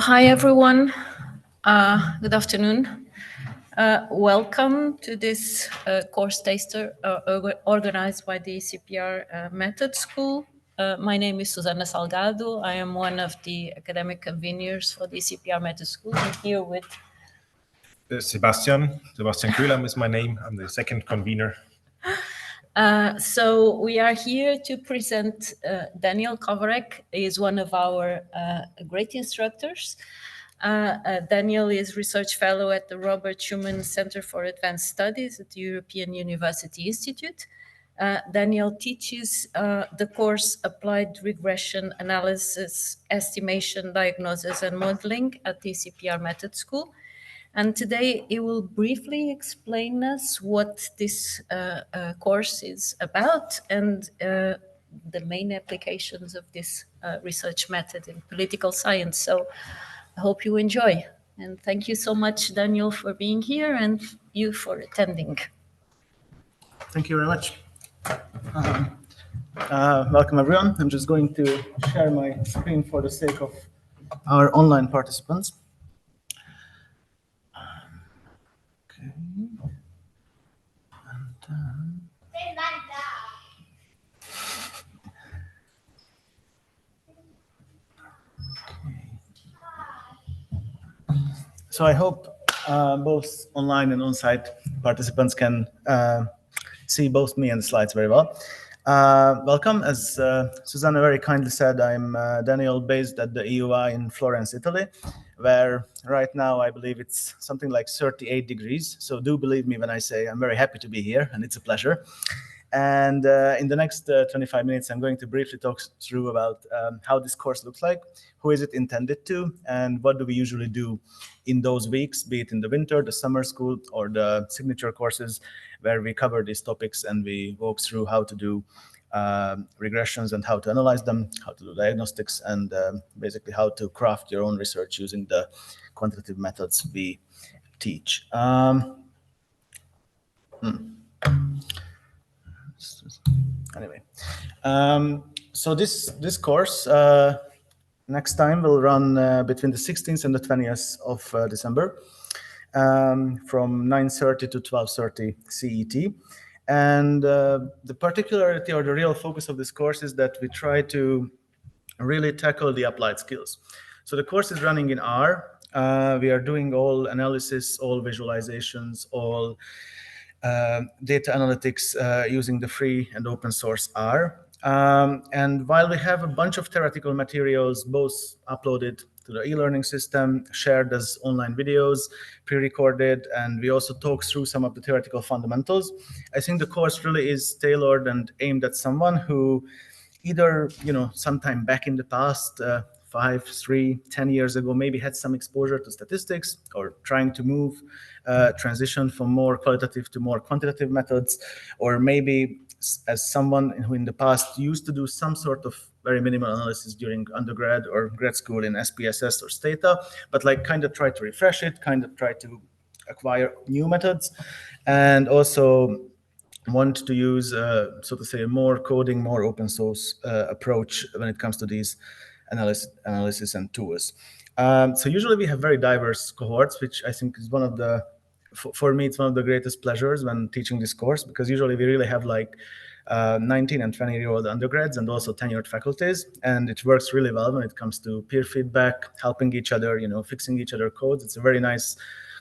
Hi, everyone. Good afternoon. Welcome to this course taster organized by the ECPR Method School. My name is Susana Salgado. I am one of the academic conveners for the ECPR Method School. I'm here with Sebastian Kulam is my name. I'm the second convener. So we are here to present Daniel Kovarek. He is one of our great instructors. Daniel is research fellow at the Robert Schuman Center for Advanced Studies at the European University Institute. Daniel teaches the course Applied Regression Analysis, Estimation, Diagnosis, and Modeling at the ECPR Method School. And today he will briefly explain us what this course is about and the main applications of this research method in political science. So I hope you enjoy. And thank you so much, Daniel, for being here and you for attending. Thank you very much. Welcome, everyone. I'm just going to share my screen for the sake of our online participants. Okay. So I hope both online and on-site participants can see both me and the slides very well. Welcome. As Susanna very kindly said, I'm Daniel, based at the EUI in Florence, Italy, where right now I believe it's something like 38 degrees. So do believe me when I say I'm very happy to be here, and it's a pleasure. And in the next 25 minutes, I'm going to briefly talk through about how this course looks like, who is it intended to, and what do we usually do in those weeks, be it in the winter, the summer school, or the signature courses, where we cover these topics and we walk through how to do regressions and how to analyze them, how to do diagnostics, and basically how to craft your own research using the quantitative methods we teach. Anyway, so this course next time will run between the 16th and the 20th of December, from 9:30 to 12:30 CET. And the particularity or the real focus of this course is that we try to really tackle the applied skills. So the course is running in R. We are doing all analysis, all visualizations, all data analytics using the free and open source R. And while we have a bunch of theoretical materials, both uploaded to the e-learning system, shared as online videos, pre-recorded, and we also talk through some of the theoretical fundamentals, I think the course really is tailored and aimed at someone who either, sometime back in the past, 5, 3, 10 years ago, maybe had some exposure to statistics or trying to move, transition from more qualitative to more quantitative methods, or maybe as someone who in the past used to do some sort of very minimal analysis during undergrad or grad school in SPSS or Stata, but kind of try to refresh it, kind of try to acquire new methods, and also want to use, so to say, a more coding, more open source approach when it comes to these analysis and tools. So usually we have very diverse cohorts, which I think is one of the, for me, it's one of the greatest pleasures when teaching this course, because usually we really have 19 and 20-year-old undergrads and also tenured faculties, and it works really well when it comes to peer feedback, helping each other, fixing each other codes. It's a very nice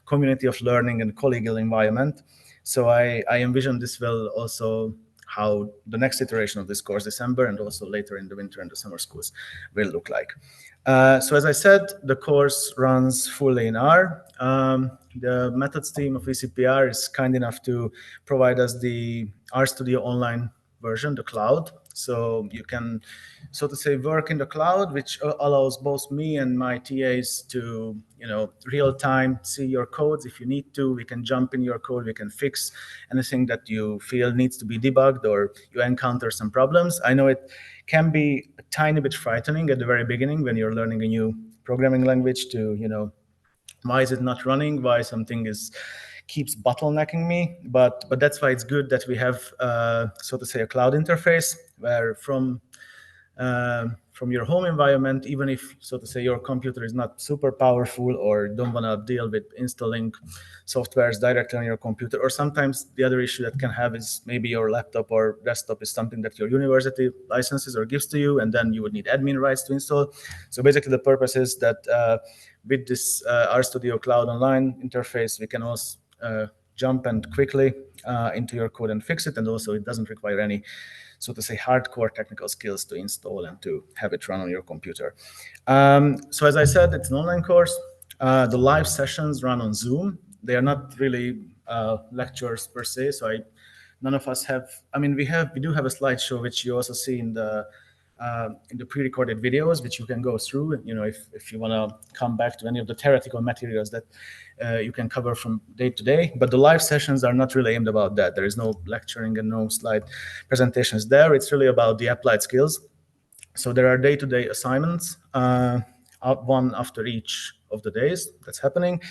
community of learning and collegial environment. So I envision this will also how the next iteration of this course, December, and also later in the winter and the summer schools will look like. So as I said, the course runs fully in R. The methods team of ECPR is kind enough to provide us the RStudio online version, the cloud. So you can, so to say, work in the cloud, which allows both me and my TAs to, real time see your codes. If you need to, we can jump in your code. We can fix anything that you feel needs to be debugged or you encounter some problems. I know it can be a tiny bit frightening at the very beginning when you're learning a new programming language to, why is it not running? Why something keeps bottlenecking me? But that's why it's good that we have, so to say, a cloud interface where from from your home environment, even if, so to say, your computer is not super powerful or don't want to deal with installing softwares directly on your computer. Or sometimes the other issue that can have is maybe your laptop or desktop is something that your university licenses or gives to you, and then you would need admin rights to install. So basically the purpose is that with this RStudio Cloud Online interface, we can also jump and quickly into your code and fix it. And also it doesn't require any, so to say, hardcore technical skills to install and to have it run on your computer. So as I said, it's an online course. The live sessions run on Zoom. They are not really lectures per se. So none of us have, I mean, we do have a slideshow, which you also see in the pre-recorded videos, which you can go through. You know, if you want to come back to any of the theoretical materials that you can cover from day to day. But the live sessions are not really aimed about that. There is no lecturing and no slide presentations there. It's really about the applied skills. So there are day-to-day assignments, one after each of the days that's happening.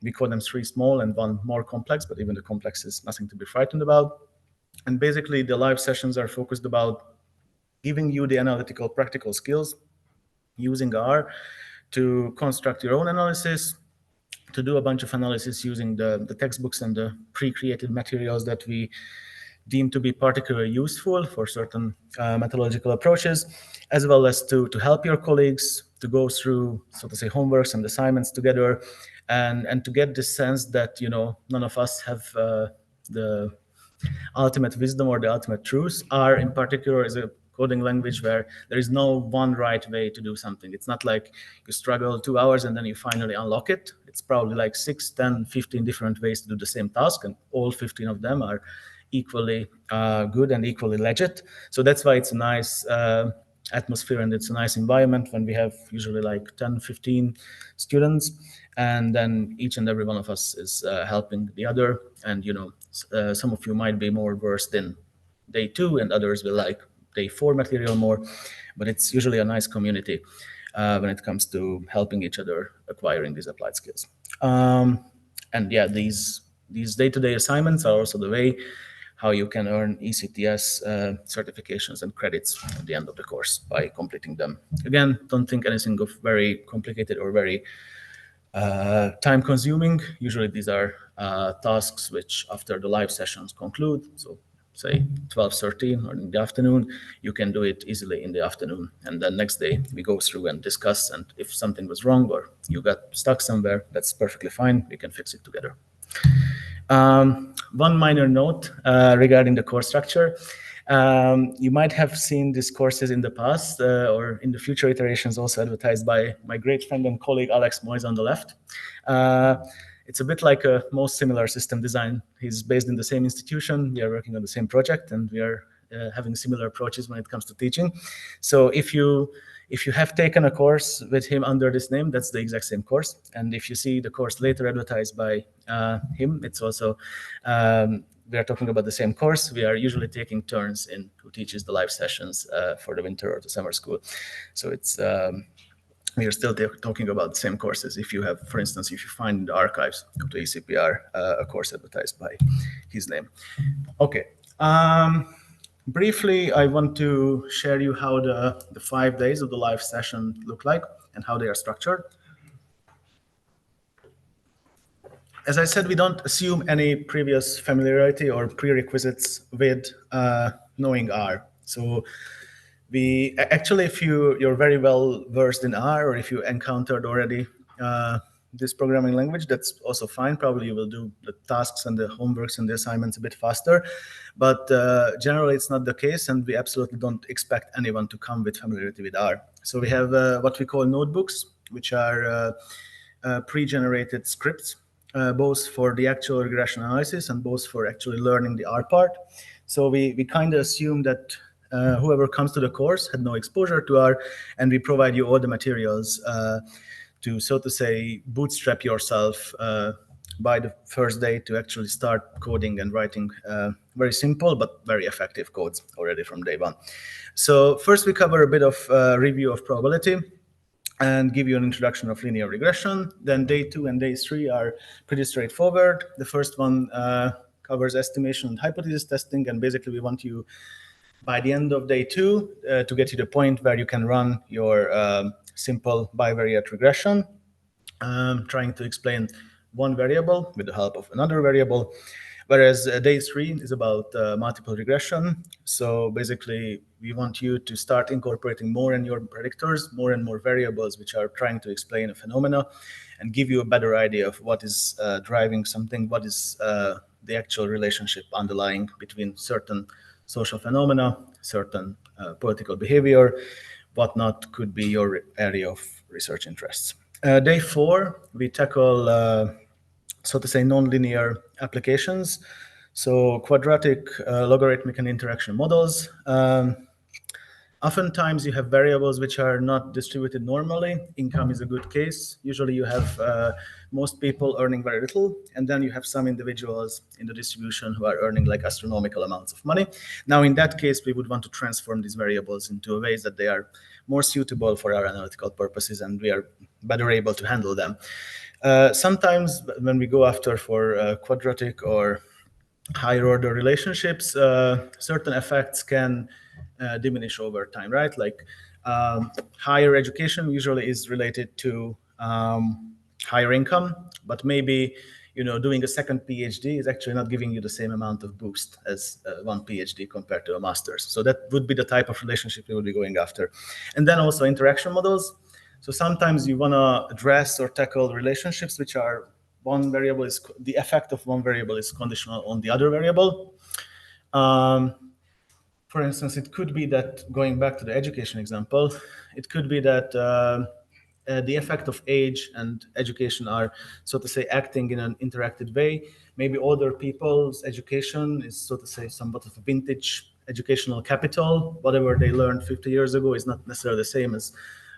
We call them 3 small and 1 more complex, but even the complex is nothing to be frightened about. And basically the live sessions are focused about giving you the analytical practical skills using R to construct your own analysis, to do a bunch of analysis using the textbooks and the pre-created materials that we deem to be particularly useful for certain methodological approaches, as well as to help your colleagues to go through, so to say, homeworks and assignments together, and to get this sense that, you know, none of us have the ultimate wisdom or the ultimate truth. R in particular is a coding language where there is no one right way to do something. It's not like you struggle 2 hours and then you finally unlock it. It's probably like 6, 10, 15 different ways to do the same task, and all 15 of them are equally good and equally legit. So that's why it's a nice atmosphere and it's a nice environment when we have usually like 10, 15 students, and then each and every one of us is helping the other. And, you know, some of you might be more versed in day 2 and others will like day 4 material more, but it's usually a nice community when it comes to helping each other acquiring these applied skills. And yeah, these day-to-day assignments are also the way how you can earn ECTS certifications and credits at the end of the course by completing them. Again, don't think anything of very complicated or very time-consuming. Usually these are tasks which after the live sessions conclude, so say 12, 13 or in the afternoon, you can do it easily in the afternoon. And then next day we go through and discuss, and if something was wrong or you got stuck somewhere, that's perfectly fine. We can fix it together. One minor note regarding the course structure. You might have seen these courses in the past or in the future iterations also advertised by my great friend and colleague Alex Moyes on the left. It's a bit like a most similar system design. He's based in the same institution. We are working on the same project, and we are having similar approaches when it comes to teaching. So if you have taken a course with him under this name, that's the exact same course. And if you see the course later advertised by him, it's also, we are talking about the same course. We are usually taking turns in who teaches the live sessions for the winter or the summer school. So it's, we are still talking about the same courses. If you have, for instance, if you find in the archives of the ECPR a course advertised by his name. Okay. Briefly, I want to share you how the 5 days of the live session look like and how they are structured. As I said, we don't assume any previous familiarity or prerequisites with knowing R. So we actually, if you're very well versed in R, or if you encountered already this programming language, that's also fine. Probably you will do the tasks and the homeworks and the assignments a bit faster. But generally, it's not the case, and we absolutely don't expect anyone to come with familiarity with R. So we have what we call notebooks, which are pre-generated scripts, both for the actual regression analysis and both for actually learning the R part. So we kind of assume that whoever comes to the course had no exposure to R, and we provide you all the materials to, so to say, bootstrap yourself by the first day to actually start coding and writing very simple but very effective codes already from day 1. So first we cover a bit of review of probability and give you an introduction of linear regression. Then day 2 and day 3 are pretty straightforward. The first one covers estimation and hypothesis testing, and basically we want you by the end of day 2 to get to the point where you can run your simple bivariate regression, trying to explain one variable with the help of another variable. Whereas day 3 is about multiple regression. So basically, we want you to start incorporating more in your predictors, more and more variables which are trying to explain a phenomena and give you a better idea of what is driving something, what is the actual relationship underlying between certain social phenomena, certain political behavior, whatnot could be your area of research interests. Day 4, we tackle so to say, nonlinear applications. So quadratic, logarithmic, and interaction models. Oftentimes you have variables which are not distributed normally. Income is a good case. Usually you have most people earning very little, and then you have some individuals in the distribution who are earning like astronomical amounts of money. Now in that case, we would want to transform these variables into ways that they are more suitable for our analytical purposes, and we are better able to handle them. Sometimes when we go after for quadratic or higher order relationships, certain effects can diminish over time, right? Like higher education usually is related to higher income, but maybe doing a second PhD is actually not giving you the same amount of boost as one PhD compared to a master's. So that would be the type of relationship we would be going after. And then also interaction models. So sometimes you want to address or tackle relationships which are one variable is the effect of one variable is conditional on the other variable. For instance, it could be that, going back to the education example, it could be that the effect of age and education are, so to say, acting in an interactive way. Maybe older people's education is, so to say, somewhat of a vintage educational capital. Whatever they learned 50 years ago is not necessarily the same as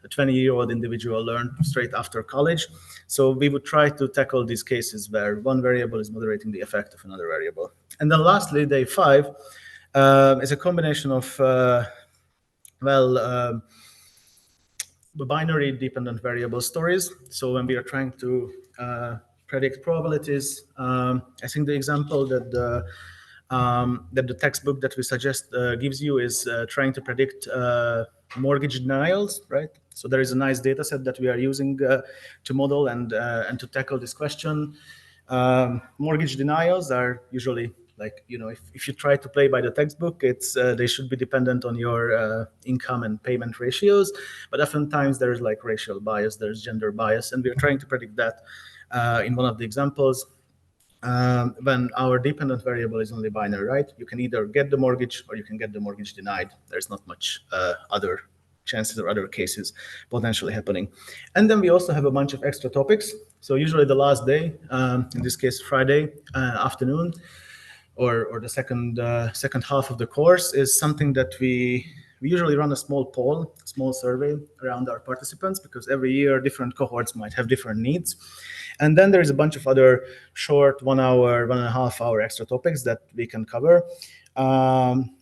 a 20-year-old individual learned straight after college. So we would try to tackle these cases where one variable is moderating the effect of another variable. And then lastly, day 5 is a combination of, binary dependent variable stories. So when we are trying to predict probabilities, I think the example that the textbook that we suggest gives you is trying to predict mortgage denials, right? So there is a nice data set that we are using to model and to tackle this question. Mortgage denials are usually like, if you try to play by the textbook, it's they should be dependent on your income and payment ratios. But oftentimes there's like racial bias, there's gender bias, and we're trying to predict that in one of the examples. When our dependent variable is only binary, right? You can either get the mortgage or you can get the mortgage denied. There's not much other chances or other cases potentially happening. And then we also have a bunch of extra topics. So usually the last day, in this case Friday afternoon, or the second half of the course, is something that we usually run a small poll, small survey around our participants, because every year different cohorts might have different needs. And then there is a bunch of other short 1 hour, 1.5 hour extra topics that we can cover,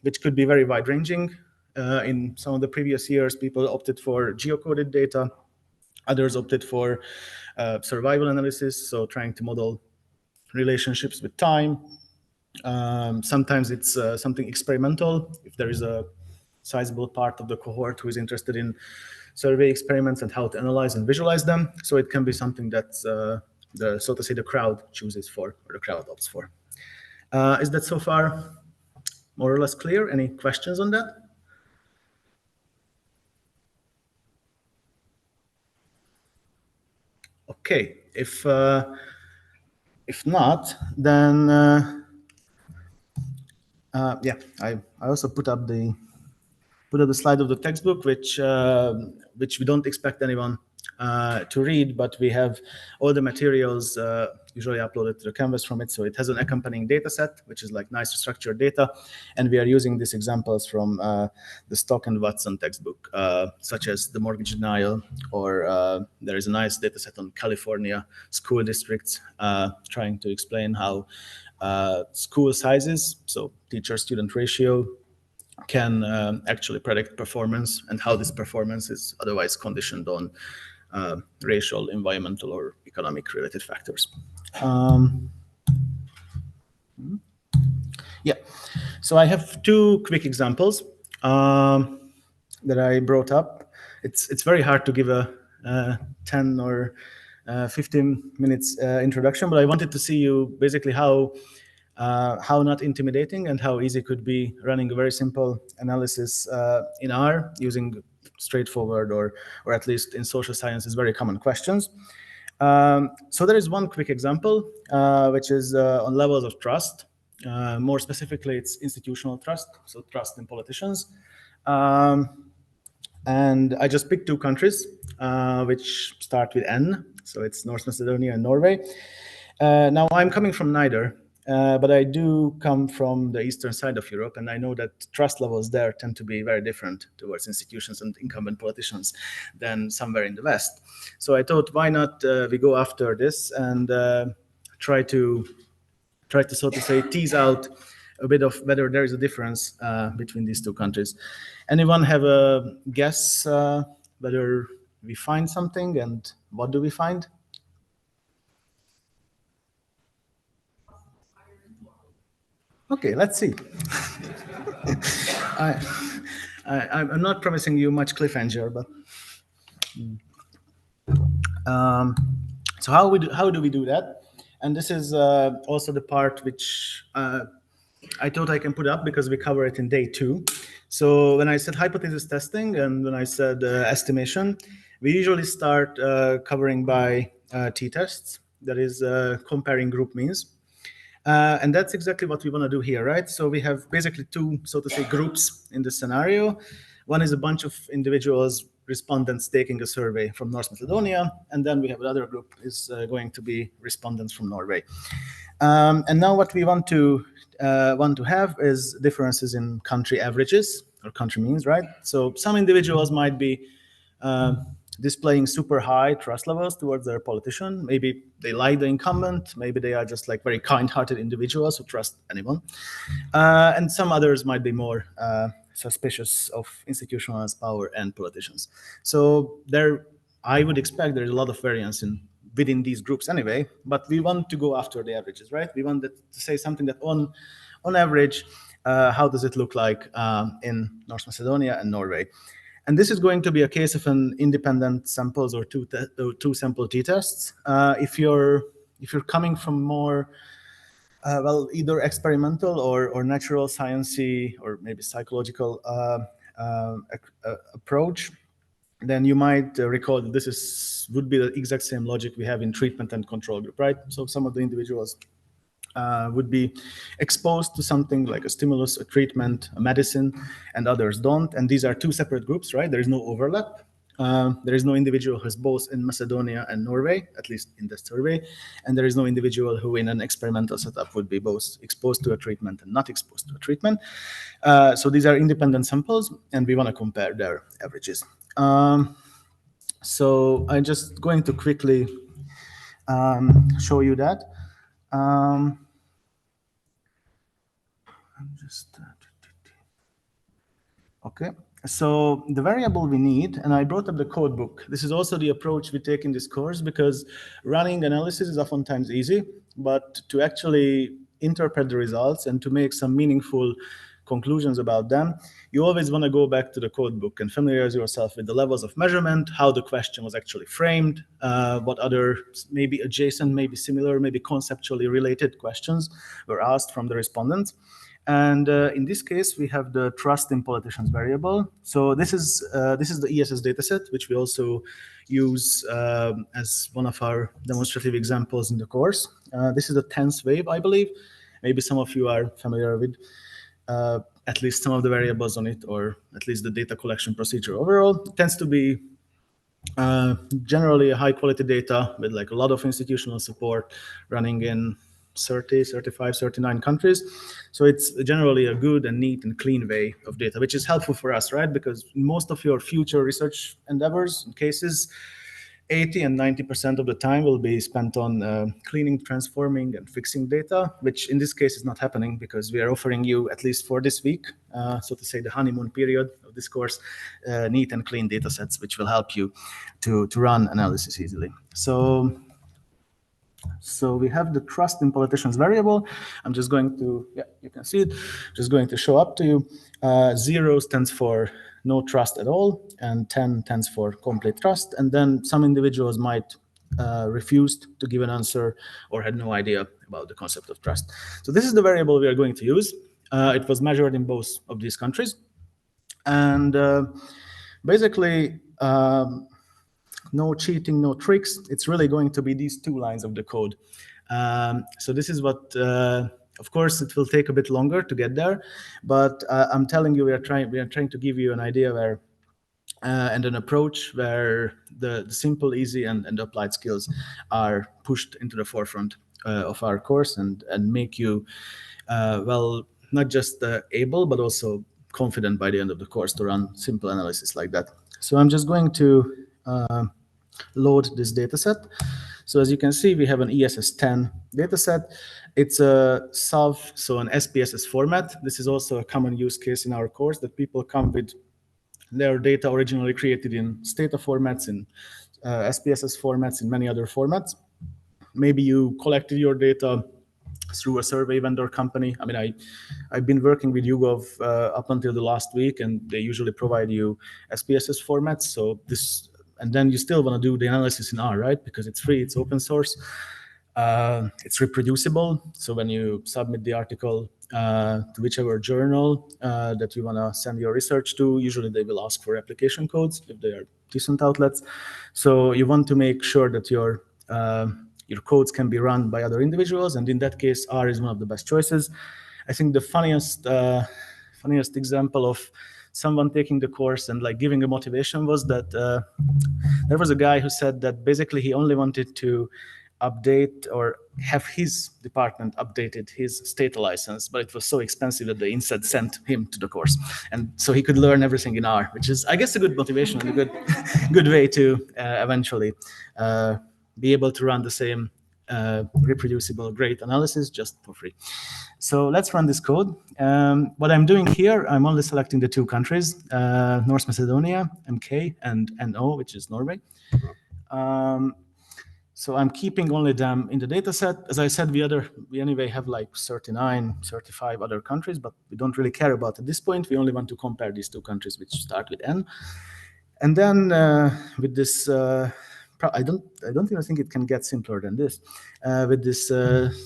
which could be very wide-ranging. In some of the previous years, people opted for geocoded data. Others opted for survival analysis, so trying to model relationships with time. Sometimes it's something experimental. If there is a sizable part of the cohort who is interested in survey experiments and how to analyze and visualize them. So it can be something that so to say, the crowd chooses for, or the crowd opts for. Is that so far more or less clear? Any questions on that? Okay, if not, then yeah, I also put up the slide of the textbook, which we don't expect anyone to read, but we have all the materials usually uploaded to the canvas from it. So it has an accompanying data set, which is like nice structured data. And we are using these examples from the Stock and Watson textbook, such as the mortgage denial, or there is a nice data set on California school districts, trying to explain how school sizes, so teacher-student ratio, can actually predict performance, and how this performance is otherwise conditioned on racial, environmental, or economic related factors. Yeah, so I have 2 quick examples. that I brought up. It's very hard to give a 10 or 15 minutes introduction, but I wanted to see you basically how not intimidating and how easy it could be running a very simple analysis in R using straightforward or at least in social sciences very common questions. So there is one quick example, which is on levels of trust. More specifically, it's institutional trust, so trust in politicians. And I just picked two countries, which start with N, so it's North Macedonia and Norway. Now, I'm coming from neither, but I do come from the eastern side of Europe, and I know that trust levels there tend to be very different towards institutions and incumbent politicians than somewhere in the West. So I thought, why not we go after this and try to, so to say, tease out a bit of whether there is a difference between these two countries. Anyone have a guess whether we find something, and what do we find? Okay, let's see. I'm not promising you much cliffhanger, but so how do we do that? And this is also the part which I thought I can put up because we cover it in day 2. So when I said hypothesis testing and when I said estimation, we usually start covering by t-tests, that is comparing group means. And that's exactly what we want to do here, right? So we have basically two, so to say, groups in this scenario. One is a bunch of individuals, respondents taking a survey from North Macedonia, and then we have another group is going to be respondents from Norway. And now what we want to have is differences in country averages or country means, right? So some individuals might be displaying super high trust levels towards their politician. Maybe they like the incumbent. Maybe they are just like very kind-hearted individuals who trust anyone. And some others might be more suspicious of institutionalized power and politicians. So there, I would expect there's a lot of variance within these groups anyway, but we want to go after the averages, right? We want to say something that on average, how does it look like in North Macedonia and Norway? And this is going to be a case of an independent samples or two sample t-tests. If you're coming from more well, either experimental or natural sciencey or maybe psychological approach, then you might recall that this would be the exact same logic we have in treatment and control group, right? So some of the individuals would be exposed to something like a stimulus, a treatment, a medicine, and others don't. And these are two separate groups, right? There is no overlap. There is no individual who is both in Macedonia and Norway, at least in the survey. And there is no individual who in an experimental setup would be both exposed to a treatment and not exposed to a treatment. So these are independent samples, and we want to compare their averages. So I'm just going to quickly show you that. Okay, so the variable we need, and I brought up the codebook. This is also the approach we take in this course because running analysis is oftentimes easy, but to actually interpret the results and to make some meaningful conclusions about them, you always want to go back to the codebook and familiarize yourself with the levels of measurement, how the question was actually framed, what other maybe adjacent, maybe similar, maybe conceptually related questions were asked from the respondents. And in this case, we have the trust in politicians variable. So this is the ESS dataset, which we also use as one of our demonstrative examples in the course. This is the 10th wave, I believe. Maybe some of you are familiar with at least some of the variables on it, or at least the data collection procedure overall. It tends to be generally a high quality data with like a lot of institutional support running in 30, 35, 39 countries. So it's generally a good and neat and clean way of data, which is helpful for us, right? Because most of your future research endeavors and cases, 80 and 90% of the time will be spent on cleaning, transforming, and fixing data, which in this case is not happening because we are offering you, at least for this week, so to say the honeymoon period of this course, neat and clean data sets, which will help you to run analysis easily. So So we have the trust in politicians variable. I'm just going to, yeah, you can see it, just going to show up to you. 0 stands for no trust at all, and 10 stands for complete trust. And then some individuals might refused to give an answer or had no idea about the concept of trust. So this is the variable we are going to use. It was measured in both of these countries. And basically, no cheating, no tricks. It's really going to be these 2 lines of the code. So this is what, of course, it will take a bit longer to get there, but I'm telling you, we are trying to give you an idea where and an approach where the simple, easy, and applied skills are pushed into the forefront of our course and make you, well, not just able, but also confident by the end of the course to run simple analysis like that. So I'm just going to load this data set. So as you can see, we have an ESS10 dataset. It's a SAV, so an SPSS format. This is also a common use case in our course, that people come with their data originally created in Stata formats, in SPSS formats, in many other formats. Maybe you collected your data through a survey vendor company. I mean, I've been working with YouGov up until the last week, and they usually provide you SPSS formats. So this, and then you still want to do the analysis in R, right? Because it's free, it's open source, it's reproducible. So when you submit the article to whichever journal that you want to send your research to, usually they will ask for application codes if they are decent outlets. So you want to make sure that your codes can be run by other individuals, and in that case, R is one of the best choices. I think the funniest example of someone taking the course and like giving a motivation was that there was a guy who said that basically he only wanted to update or have his department updated his Stata license, but it was so expensive that they instead sent him to the course, and so he could learn everything in R, which is, I guess, a good motivation and a good good way to eventually be able to run the same reproducible, great analysis just for free. So let's run this code. What I'm doing here, I'm only selecting the 2 countries, North Macedonia, MK, and NO, which is Norway. So I'm keeping only them in the data set. As I said, we anyway have like 39, 35 other countries, but we don't really care about at this point. We only want to compare these 2 countries which start with N. And then with this, I don't even think it can get simpler than this. With this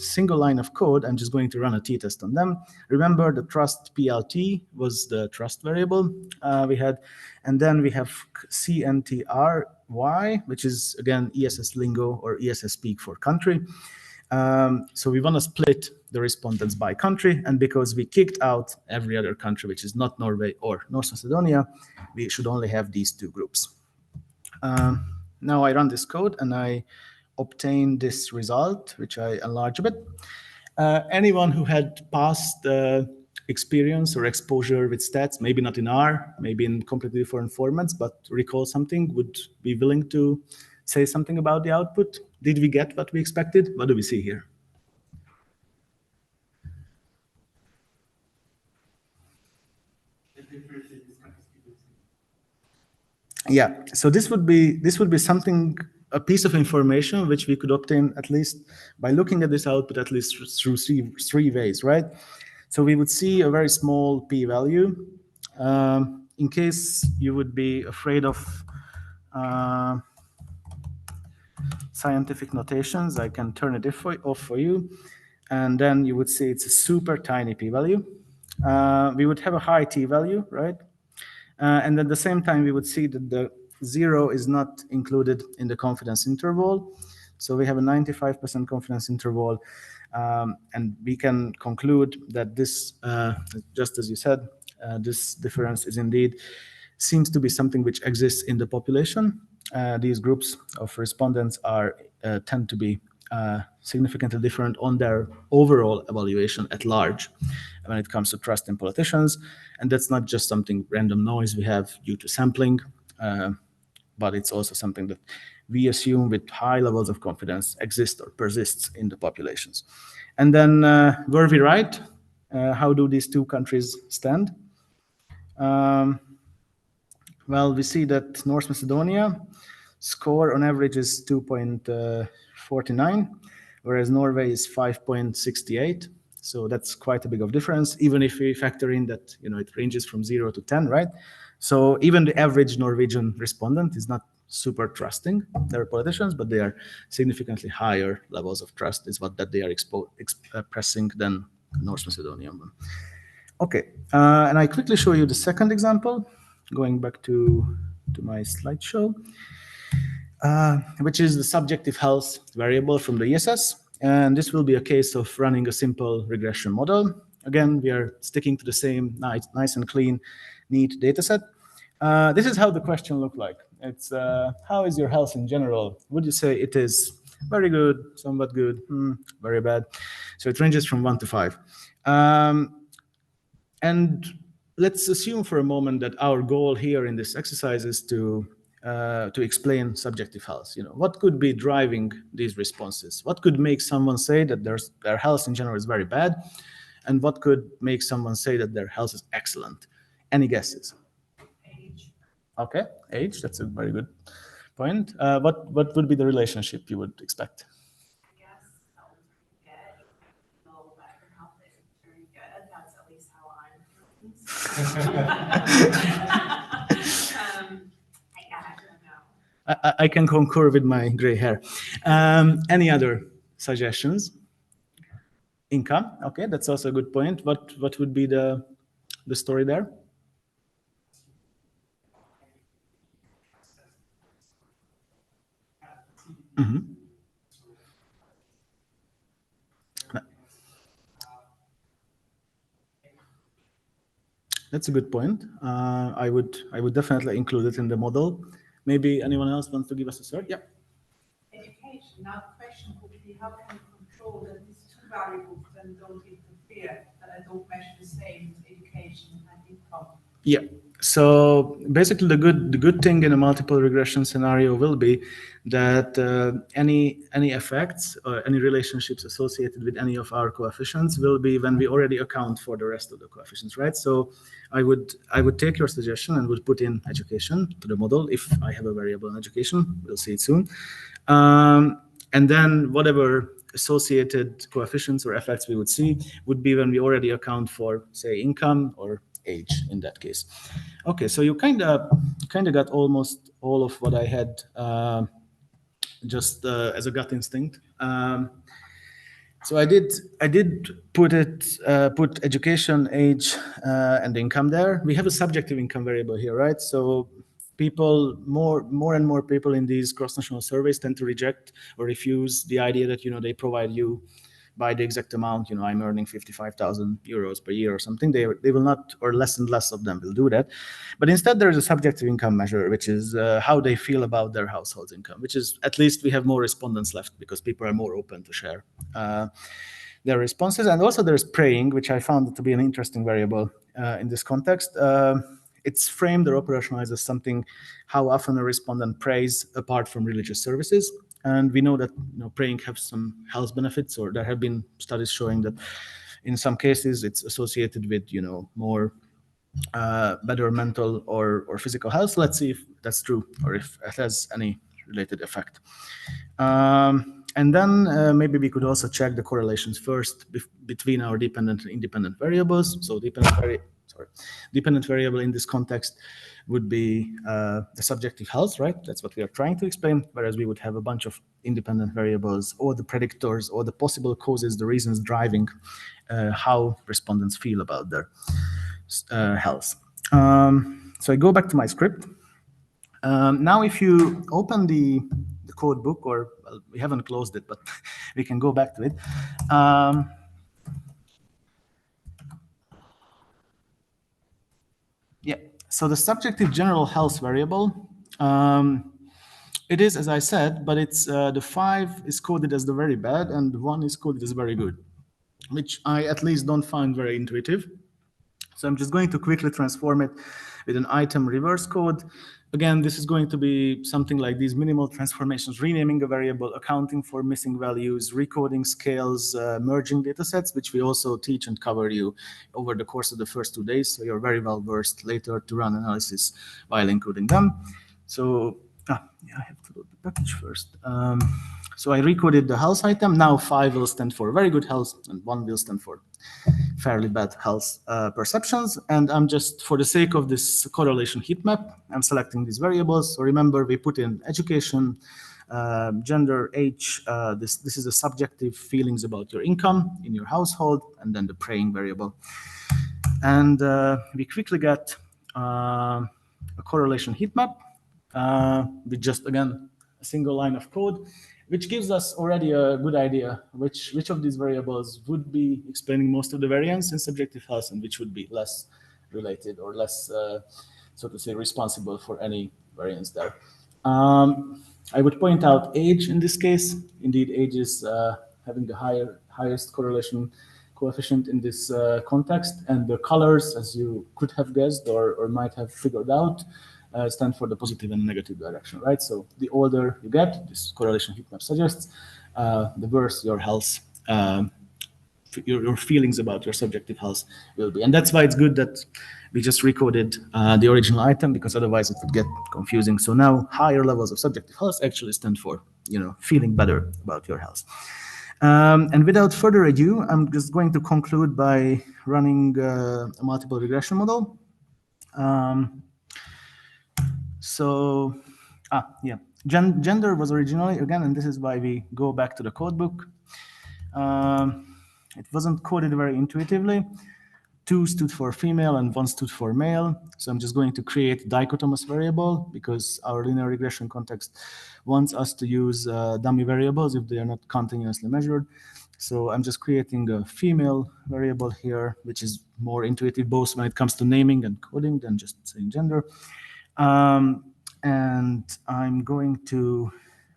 single line of code, I'm just going to run a t-test on them. Remember, the trust PLT was the trust variable we had. And then we have CNTRY, which is, again, ESS lingo or ESS speak for country. So we want to split the respondents by country, and because we kicked out every other country which is not Norway or North Macedonia, we should only have these 2 groups. Now I run this code and I obtain this result, which I enlarge a bit. Anyone who had past experience or exposure with stats, maybe not in R, maybe in completely different formats, but recall something, would be willing to say something about the output? Did we get what we expected? What do we see here? Yeah, so this would be something, a piece of information which we could obtain at least by looking at this output at least through three ways, right? So we would see a very small p-value. In case you would be afraid of scientific notations, I can turn it off for you, and then you would see it's a super tiny p-value. We would have a high t-value, right? And at the same time, we would see that the 0 is not included in the confidence interval. So we have a 95% confidence interval, and we can conclude that this, just as you said, this difference is indeed seems to be something which exists in the population. These groups of respondents tend to be significantly different on their overall evaluation at large when it comes to trust in politicians. And that's not just something random noise we have due to sampling, but it's also something that we assume with high levels of confidence exists or persists in the populations. And then were we right? How do these 2 countries stand? Well, we see that North Macedonia score on average is 2.49. whereas Norway is 5.68. So that's quite a big of difference, even if we factor in that it ranges from 0 to 10, right? So even the average Norwegian respondent is not super trusting their politicians, but they are significantly higher levels of trust is what that they are expressing than North Macedonian one. Okay, and I quickly show you the second example, going back to my slideshow, which is the subjective health variable from the ESS. And this will be a case of running a simple regression model. Again, we are sticking to the same nice and clean, neat data set. This is how the question looked like. It's how is your health in general? Would you say it is very good, somewhat good, very bad? So it ranges from 1 to 5. And let's assume for a moment that our goal here in this exercise is to explain subjective health. What could be driving these responses? What could make someone say that their health in general is very bad? And what could make someone say that their health is excellent? Any guesses? Age. Okay, age, that's a very good point. What would be the relationship you would expect? I guess health get a little better health is very good. That's at least how I'm I don't know. I can concur with my gray hair. Any other suggestions? Income, okay, that's also a good point. What would be the story there? Mm-hmm. That's a good point. I would definitely include it in the model. Maybe anyone else wants to give us a third? Yeah. Education. Now the question would be, how can you control that these two variables then don't interfere, that I don't measure the same as education and income? Yeah. So basically, the good thing in a multiple regression scenario will be that any effects or any relationships associated with any of our coefficients will be when we already account for the rest of the coefficients, right? So I would take your suggestion and would put in education to the model if I have a variable in education. We'll see it soon. And then whatever associated coefficients or effects we would see would be when we already account for, say, income or age in that case. Okay, so you kind of got almost all of what I had just as a gut instinct. So I did put education, age, and income there. We have a subjective income variable here, right? So people, more and more people in these cross-national surveys tend to reject or refuse the idea that they provide you by the exact amount. I'm earning 55,000 euros per year or something. They will not, or less and less of them will do that. But instead, there is a subjective income measure, which is how they feel about their household income, which is, at least we have more respondents left because people are more open to share their responses. And also there's praying, which I found to be an interesting variable in this context. It's framed or operationalized as something, how often a respondent prays apart from religious services. And we know that praying has some health benefits, or there have been studies showing that in some cases it's associated with more better mental or physical health. Let's see if that's true or if it has any related effect. And then maybe we could also check the correlations first between our dependent and independent variables. So dependent variable in this context would be the subjective health, right? That's what we are trying to explain, whereas we would have a bunch of independent variables or the predictors or the possible causes, the reasons driving how respondents feel about their health. So I go back to my script. Now if you open the code book, or well, we haven't closed it, but we can go back to it. Yeah, so the subjective general health variable, it is, as I said, but it's the 5 is coded as the very bad and the 1 is coded as very good, which I at least don't find very intuitive. So I'm just going to quickly transform it with an item reverse code. Again, this is going to be something like these minimal transformations, renaming a variable, accounting for missing values, recoding scales, merging datasets, which we also teach and cover you over the course of the first 2 days. So you're very well versed later to run analysis while encoding them. So yeah, I have to load the package first. So I recoded the health item. Now 5 will stand for very good health, and 1 will stand for fairly bad health perceptions. And I'm just, for the sake of this correlation heat map, I'm selecting these variables. So remember, we put in education, gender, age. This is a subjective feelings about your income in your household, and then the praying variable. And we quickly get a correlation heat map with just, again, a single line of code, which gives us already a good idea which of these variables would be explaining most of the variance in subjective health and which would be less related or less, so to say, responsible for any variance there. I would point out age in this case. Indeed, age is having the highest correlation coefficient in this context, and the colors, as you could have guessed or might have figured out, stand for the positive and negative direction, right? So the older you get, this correlation heat map suggests, the worse your health, your feelings about your subjective health will be. And that's why it's good that we just recoded the original item, because otherwise it would get confusing. So now higher levels of subjective health actually stand for, feeling better about your health. And without further ado, I'm just going to conclude by running a multiple regression model. Gender was originally, again, and this is why we go back to the codebook. It wasn't coded very intuitively. 2 stood for female and 1 stood for male. So I'm just going to create a dichotomous variable because our linear regression context wants us to use dummy variables if they are not continuously measured. So I'm just creating a female variable here, which is more intuitive both when it comes to naming and coding than just saying gender. And I'm going to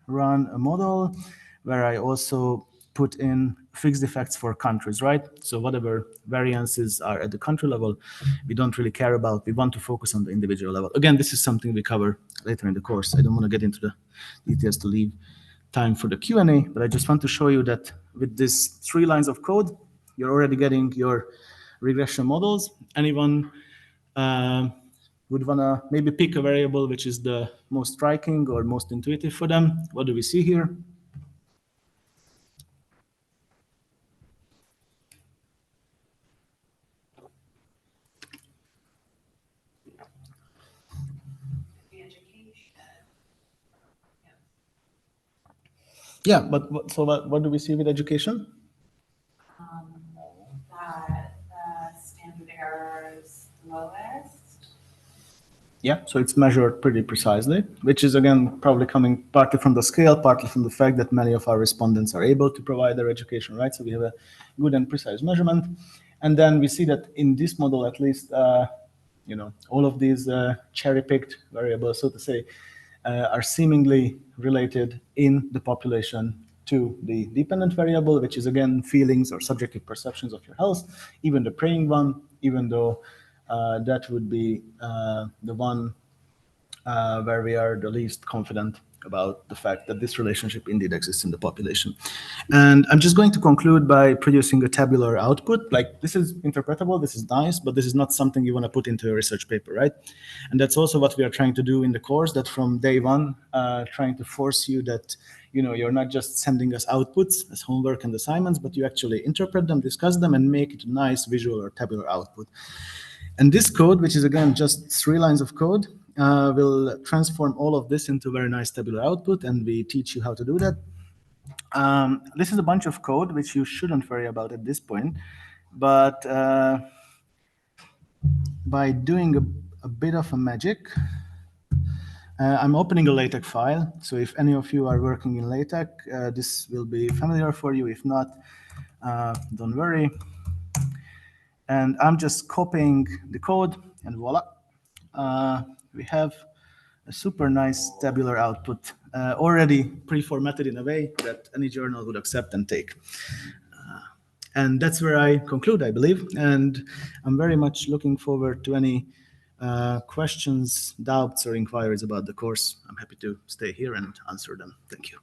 run a model where I also put in fixed effects for countries, right? So whatever variances are at the country level, we don't really care about. We want to focus on the individual level. Again, this is something we cover later in the course. I don't want to get into the details to leave time for the Q&A, but I just want to show you that with these 3 lines of code, you're already getting your regression models. Anyone would want to maybe pick a variable which is the most striking or most intuitive for them? What do we see here? Yeah, but what do we see with education? That standard error is lowest. Yeah, so it's measured pretty precisely, which is, again, probably coming partly from the scale, partly from the fact that many of our respondents are able to provide their education, right? So we have a good and precise measurement. And then we see that in this model, at least, all of these cherry-picked variables, so to say, are seemingly related in the population to the dependent variable, which is, again, feelings or subjective perceptions of your health, even the praying one, even though that would be the one where we are the least confident about the fact that this relationship indeed exists in the population. And I'm just going to conclude by producing a tabular output. Like, this is interpretable, this is nice, but this is not something you want to put into a research paper, right? And that's also what we are trying to do in the course, that from day one, trying to force you that, you're not just sending us outputs as homework and assignments, but you actually interpret them, discuss them, and make it a nice visual or tabular output. And this code, which is, again, just 3 lines of code, will transform all of this into a very nice tabular output, and we teach you how to do that. This is a bunch of code which you shouldn't worry about at this point, but by doing a bit of a magic, I'm opening a LaTeX file, so if any of you are working in LaTeX, this will be familiar for you. If not, don't worry. And I'm just copying the code, and voila. We have a super nice tabular output, already pre-formatted in a way that any journal would accept and take. And that's where I conclude, I believe. And I'm very much looking forward to any questions, doubts, or inquiries about the course. I'm happy to stay here and answer them. Thank you.